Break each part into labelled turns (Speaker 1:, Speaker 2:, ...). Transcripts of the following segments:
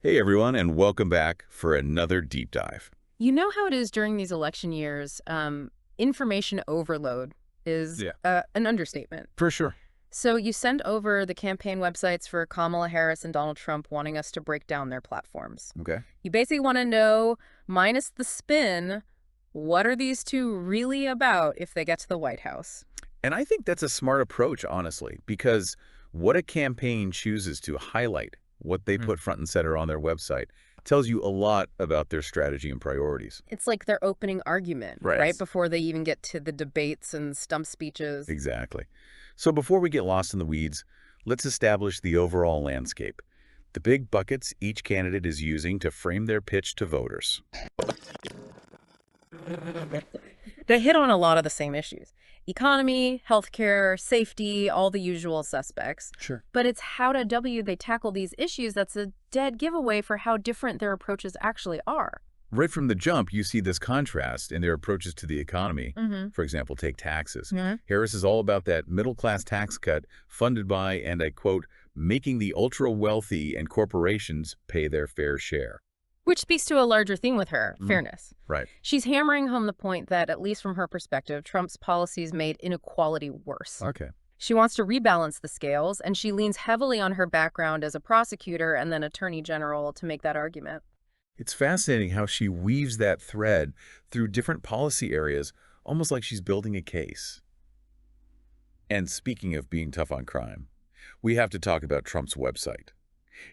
Speaker 1: Hey everyone, and welcome back for another deep dive.
Speaker 2: You know how it is during these election years, information overload is
Speaker 1: Yeah,
Speaker 2: an understatement.
Speaker 1: for sure.
Speaker 2: So you send over the campaign websites for Kamala Harris and Donald Trump wanting us to break down their platforms.
Speaker 1: Okay.
Speaker 2: You basically want to know, minus the spin, what are these two really about if they get to the White House?
Speaker 1: And I think that's a smart approach, honestly, because what a campaign chooses to highlight, what they
Speaker 2: Hmm.
Speaker 1: put front and center on their website, tells you a lot about their strategy and priorities.
Speaker 2: It's like their opening argument,
Speaker 1: Right.
Speaker 2: right before they even get to the debates and stump speeches.
Speaker 1: Exactly. So before we get lost in the weeds, let's establish the overall landscape. The big buckets each candidate is using to frame their pitch to voters.
Speaker 2: They hit on a lot of the same issues. Economy, healthcare, safety, all the usual suspects.
Speaker 1: Sure.
Speaker 2: But it's how to W they tackle these issues that's a dead giveaway for how different their approaches actually are.
Speaker 1: Right from the jump, you see this contrast in their approaches to the economy.
Speaker 2: Mm-hmm.
Speaker 1: For example, take taxes.
Speaker 2: Yeah.
Speaker 1: Harris is all about that middle-class tax cut funded by, and I quote, making the ultra-wealthy and corporations pay their fair share.
Speaker 2: Which speaks to a larger theme with her,
Speaker 1: Mm.
Speaker 2: fairness.
Speaker 1: Right.
Speaker 2: She's hammering home the point that, at least from her perspective, Trump's policies made inequality worse.
Speaker 1: Okay.
Speaker 2: She wants to rebalance the scales, and she leans heavily on her background as a prosecutor and then attorney general to make that argument.
Speaker 1: It's fascinating how she weaves that thread through different policy areas, almost like she's building a case. And speaking of being tough on crime, we have to talk about Trump's website.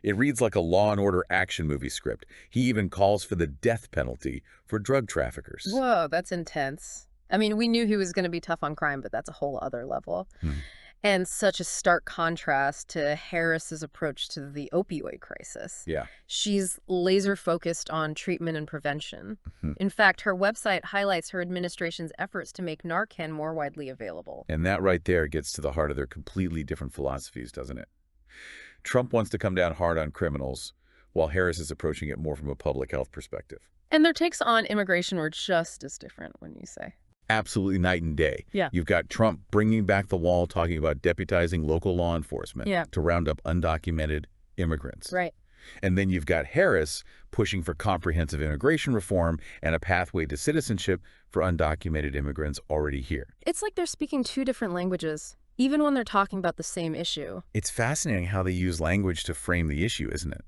Speaker 1: It reads like a Law and Order action movie script. He even calls for the death penalty for drug traffickers.
Speaker 2: Whoa, that's intense. I mean, we knew he was going to be tough on crime, but that's a whole other level.
Speaker 1: Hmm.
Speaker 2: And such a stark contrast to Harris's approach to the opioid crisis.
Speaker 1: Yeah.
Speaker 2: She's laser focused on treatment and prevention.
Speaker 1: Mhm.
Speaker 2: In fact, her website highlights her administration's efforts to make Narcan more widely available.
Speaker 1: And that right there gets to the heart of their completely different philosophies, doesn't it? Trump wants to come down hard on criminals, while Harris is approaching it more from a public health perspective.
Speaker 2: And their takes on immigration were just as different, when you say.
Speaker 1: Absolutely night and day.
Speaker 2: Yeah.
Speaker 1: You've got Trump bringing back the wall, talking about deputizing local law enforcement
Speaker 2: Yeah.
Speaker 1: to round up undocumented immigrants.
Speaker 2: Right.
Speaker 1: And then you've got Harris pushing for comprehensive immigration reform and a pathway to citizenship for undocumented immigrants already here.
Speaker 2: It's like they're speaking two different languages, even when they're talking about the same issue.
Speaker 1: It's fascinating how they use language to frame the issue, isn't it?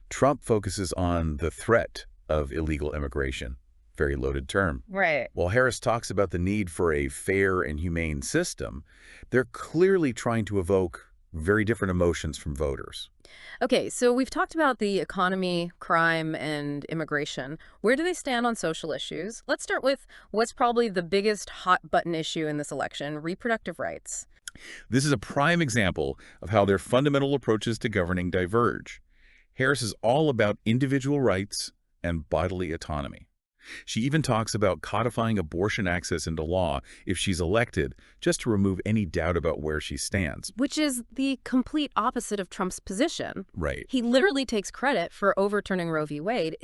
Speaker 1: Trump focuses on the threat of illegal immigration, very loaded term.
Speaker 2: Right.
Speaker 1: While Harris talks about the need for a fair and humane system, they're clearly trying to evoke very different emotions from voters.
Speaker 2: Okay, so we've talked about the economy, crime, and immigration. Where do they stand on social issues? Let's start with what's probably the biggest hot button issue in this election, reproductive rights.
Speaker 1: This is a prime example of how their fundamental approaches to governing diverge. Harris is all about individual rights and bodily autonomy. She even talks about codifying abortion access into law if she's elected, just to remove any doubt about where she stands.
Speaker 2: Which is the complete opposite of Trump's position.
Speaker 1: Right.
Speaker 2: He literally takes credit for overturning Roe v. Wade.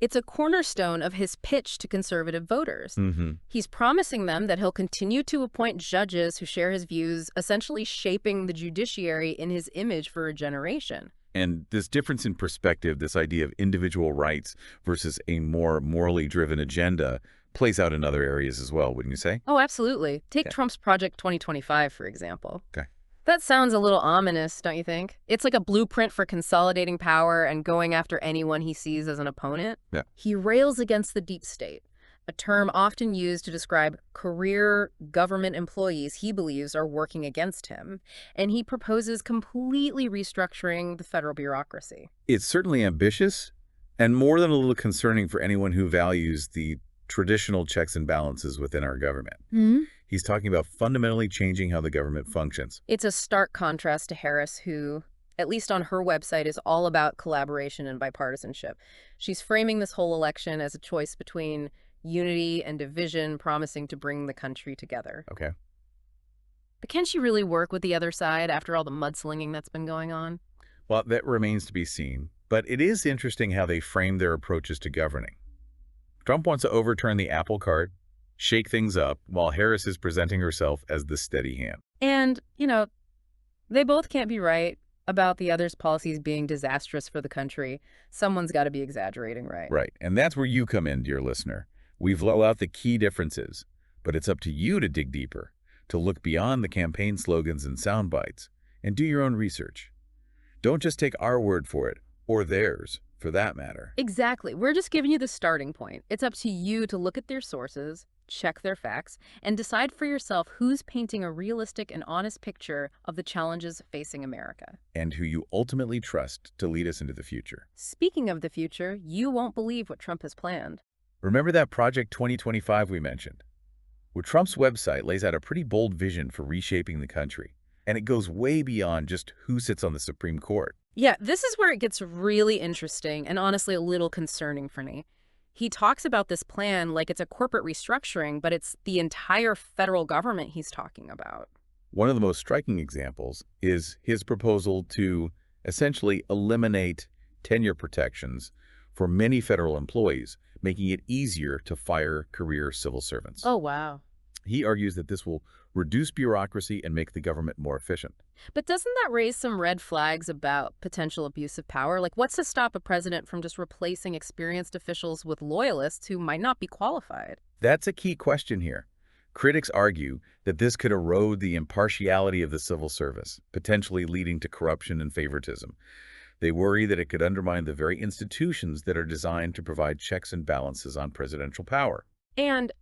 Speaker 2: It's a cornerstone of his pitch to conservative voters.
Speaker 1: Mm-hmm.
Speaker 2: He's promising them that he'll continue to appoint judges who share his views, essentially shaping the judiciary in his image for a generation.
Speaker 1: And this difference in perspective, this idea of individual rights versus a more morally driven agenda, plays out in other areas as well, wouldn't you say?
Speaker 2: Oh, absolutely. Take
Speaker 1: Yeah.
Speaker 2: Trump's Project 2025, for example.
Speaker 1: Okay.
Speaker 2: That sounds a little ominous, don't you think? It's like a blueprint for consolidating power and going after anyone he sees as an opponent.
Speaker 1: Yeah.
Speaker 2: He rails against the deep state, a term often used to describe career government employees he believes are working against him. And he proposes completely restructuring the federal bureaucracy.
Speaker 1: It's certainly ambitious and more than a little concerning for anyone who values the traditional checks and balances within our government. He's talking about fundamentally changing how the government functions.
Speaker 2: It's a stark contrast to Harris, who, at least on her website, is all about collaboration and bipartisanship. She's framing this whole election as a choice between unity and division, promising to bring the country together.
Speaker 1: Okay.
Speaker 2: But can she really work with the other side after all the mudslinging that's been going on?
Speaker 1: Well, that remains to be seen. But it is interesting how they frame their approaches to governing. Trump wants to overturn the apple cart, shake things up, while Harris is presenting herself as the steady hand.
Speaker 2: And, they both can't be right. about the other's policies being disastrous for the country, someone's got to be exaggerating, right?
Speaker 1: Right. And that's where you come in, dear listener. We've laid out the key differences, but it's up to you to dig deeper, to look beyond the campaign slogans and sound bites, and do your own research. Don't just take our word for it, or theirs, for that matter.
Speaker 2: Exactly. We're just giving you the starting point. It's up to you to look at their sources, check their facts, and decide for yourself who's painting a realistic and honest picture of the challenges facing America.
Speaker 1: And who you ultimately trust to lead us into the future.
Speaker 2: Speaking of the future, you won't believe what Trump has planned.
Speaker 1: Remember that Project 2025 we mentioned? Well, Trump's website lays out a pretty bold vision for reshaping the country, and it goes way beyond just who sits on the Supreme Court.
Speaker 2: Yeah, this is where it gets really interesting and honestly a little concerning for me. He talks about this plan like it's a corporate restructuring, but it's the entire federal government he's talking about.
Speaker 1: One of the most striking examples is his proposal to essentially eliminate tenure protections for many federal employees, making it easier to fire career civil servants.
Speaker 2: Oh, wow.
Speaker 1: He argues that this will reduce bureaucracy and make the government more efficient.
Speaker 2: But doesn't that raise some red flags about potential abuse of power? Like, what's to stop a president from just replacing experienced officials with loyalists who might not be qualified?
Speaker 1: That's a key question here. Critics argue that this could erode the impartiality of the civil service, potentially leading to corruption and favoritism. They worry that it could undermine the very institutions that are designed to provide checks and balances on presidential power.
Speaker 2: And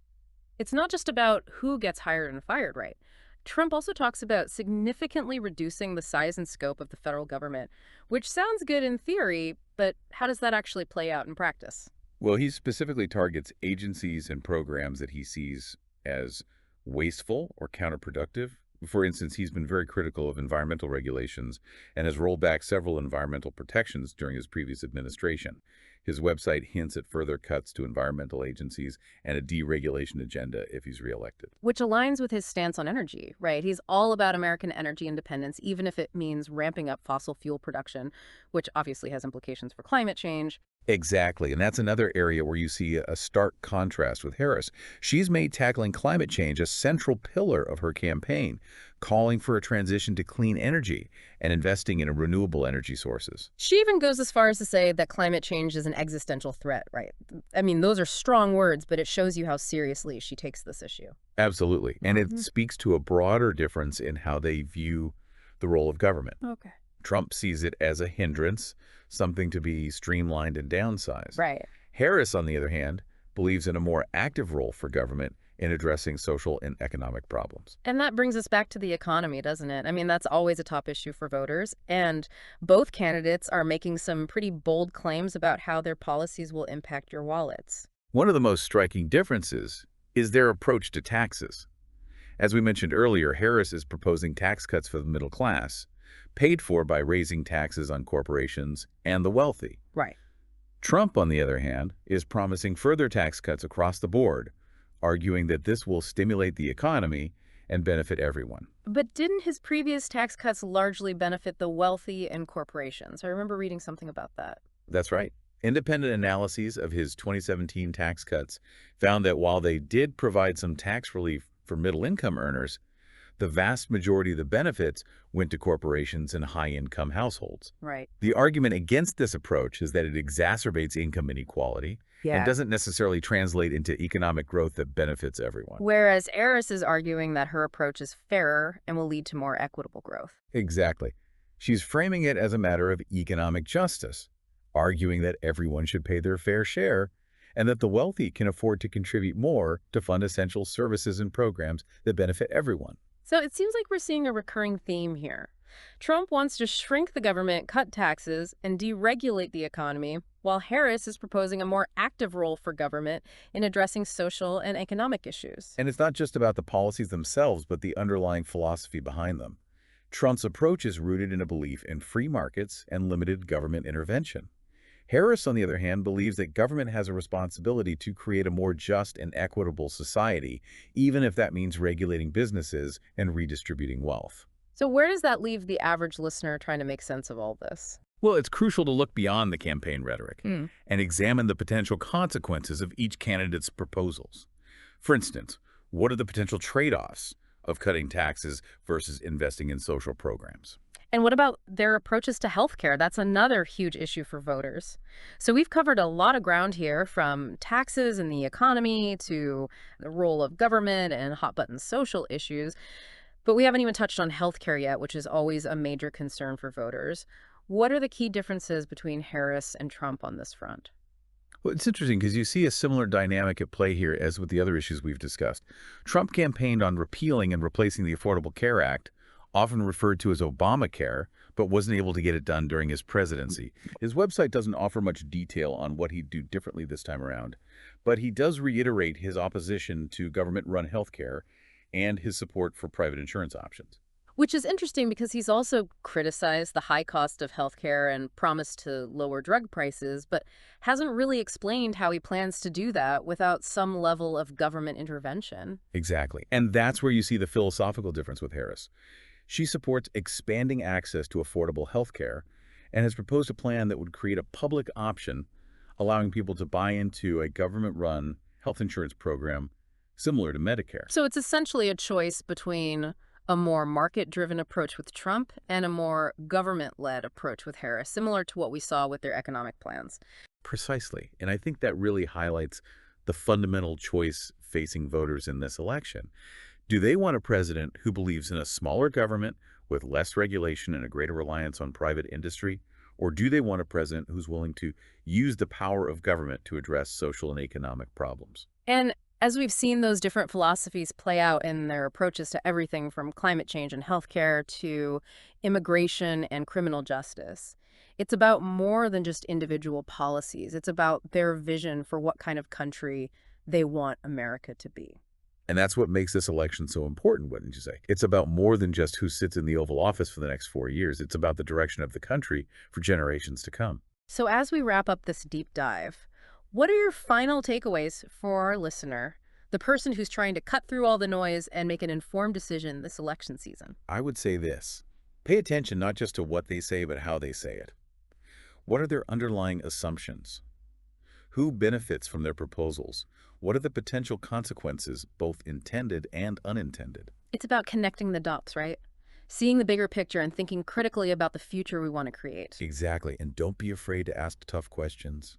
Speaker 2: it's not just about who gets hired and fired, right? Trump also talks about significantly reducing the size and scope of the federal government, which sounds good in theory, but how does that actually play out in practice?
Speaker 1: Well, he specifically targets agencies and programs that he sees as wasteful or counterproductive. For instance, he's been very critical of environmental regulations and has rolled back several environmental protections during his previous administration. His website hints at further cuts to environmental agencies and a deregulation agenda if he's reelected.
Speaker 2: Which aligns with his stance on energy, right? He's all about American energy independence, even if it means ramping up fossil fuel production, which obviously has implications for climate change.
Speaker 1: Exactly, and that's another area where you see a stark contrast with Harris. She's made tackling climate change a central pillar of her campaign, calling for a transition to clean energy and investing in renewable energy sources.
Speaker 2: She even goes as far as to say that climate change is an existential threat, right? I mean, those are strong words, but it shows you how seriously she takes this issue.
Speaker 1: Absolutely, and it speaks to a broader difference in how they view the role of government.
Speaker 2: Okay.
Speaker 1: Trump sees it as a hindrance, something to be streamlined and downsized.
Speaker 2: Right.
Speaker 1: Harris, on the other hand, believes in a more active role for government in addressing social and economic problems.
Speaker 2: And that brings us back to the economy, doesn't it? I mean, that's always a top issue for voters. And both candidates are making some pretty bold claims about how their policies will impact your wallets.
Speaker 1: One of the most striking differences is their approach to taxes. As we mentioned earlier, Harris is proposing tax cuts for the middle class, paid for by raising taxes on corporations and the wealthy.
Speaker 2: Right.
Speaker 1: Trump, on the other hand, is promising further tax cuts across the board, arguing that this will stimulate the economy and benefit everyone.
Speaker 2: But didn't his previous tax cuts largely benefit the wealthy and corporations? I remember reading something about that.
Speaker 1: That's right. Independent analyses of his 2017 tax cuts found that while they did provide some tax relief for middle-income earners, the vast majority of the benefits went to corporations and high-income households.
Speaker 2: Right.
Speaker 1: The argument against this approach is that it exacerbates income inequality and doesn't necessarily translate into economic growth that benefits everyone.
Speaker 2: Whereas Harris is arguing that her approach is fairer and will lead to more equitable growth.
Speaker 1: Exactly. She's framing it as a matter of economic justice, arguing that everyone should pay their fair share and that the wealthy can afford to contribute more to fund essential services and programs that benefit everyone.
Speaker 2: So it seems like we're seeing a recurring theme here. Trump wants to shrink the government, cut taxes, and deregulate the economy, while Harris is proposing a more active role for government in addressing social and economic issues.
Speaker 1: And it's not just about the policies themselves, but the underlying philosophy behind them. Trump's approach is rooted in a belief in free markets and limited government intervention. Harris, on the other hand, believes that government has a responsibility to create a more just and equitable society, even if that means regulating businesses and redistributing wealth.
Speaker 2: So where does that leave the average listener trying to make sense of all this?
Speaker 1: Well, it's crucial to look beyond the campaign rhetoric and examine the potential consequences of each candidate's proposals. For instance, what are the potential trade-offs of cutting taxes versus investing in social programs?
Speaker 2: And what about their approaches to healthcare? That's another huge issue for voters. So we've covered a lot of ground here, from taxes and the economy to the role of government and hot button social issues. But we haven't even touched on healthcare yet, which is always a major concern for voters. What are the key differences between Harris and Trump on this front?
Speaker 1: Well, it's interesting because you see a similar dynamic at play here as with the other issues we've discussed. Trump campaigned on repealing and replacing the Affordable Care Act, often referred to as Obamacare, but wasn't able to get it done during his presidency. His website doesn't offer much detail on what he'd do differently this time around, but he does reiterate his opposition to government-run health care and his support for private insurance options.
Speaker 2: Which is interesting because he's also criticized the high cost of healthcare and promised to lower drug prices, but hasn't really explained how he plans to do that without some level of government intervention.
Speaker 1: Exactly. And that's where you see the philosophical difference with Harris. She supports expanding access to affordable health care and has proposed a plan that would create a public option, allowing people to buy into a government-run health insurance program similar to Medicare.
Speaker 2: So it's essentially a choice between a more market-driven approach with Trump and a more government-led approach with Harris, similar to what we saw with their economic plans.
Speaker 1: Precisely. And I think that really highlights the fundamental choice facing voters in this election. Do they want a president who believes in a smaller government with less regulation and a greater reliance on private industry? Or do they want a president who's willing to use the power of government to address social and economic problems?
Speaker 2: And as we've seen those different philosophies play out in their approaches to everything from climate change and healthcare to immigration and criminal justice, it's about more than just individual policies. It's about their vision for what kind of country they want America to be.
Speaker 1: And that's what makes this election so important, wouldn't you say? It's about more than just who sits in the Oval Office for the next 4 years. It's about the direction of the country for generations to come.
Speaker 2: So as we wrap up this deep dive, what are your final takeaways for our listener, the person who's trying to cut through all the noise and make an informed decision this election season?
Speaker 1: I would say this. Pay attention not just to what they say, but how they say it. What are their underlying assumptions? Who benefits from their proposals? What are the potential consequences, both intended and unintended?
Speaker 2: It's about connecting the dots, right? Seeing the bigger picture and thinking critically about the future we want to create.
Speaker 1: Exactly. And don't be afraid to ask tough questions.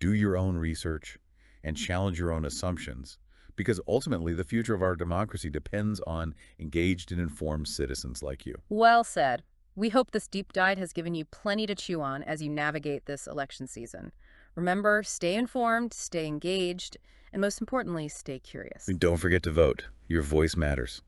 Speaker 1: Do your own research and challenge your own assumptions, because ultimately the future of our democracy depends on engaged and informed citizens like you.
Speaker 2: Well said. We hope this deep dive has given you plenty to chew on as you navigate this election season. Remember, stay informed, stay engaged, and most importantly, stay curious.
Speaker 1: And don't forget to vote. Your voice matters.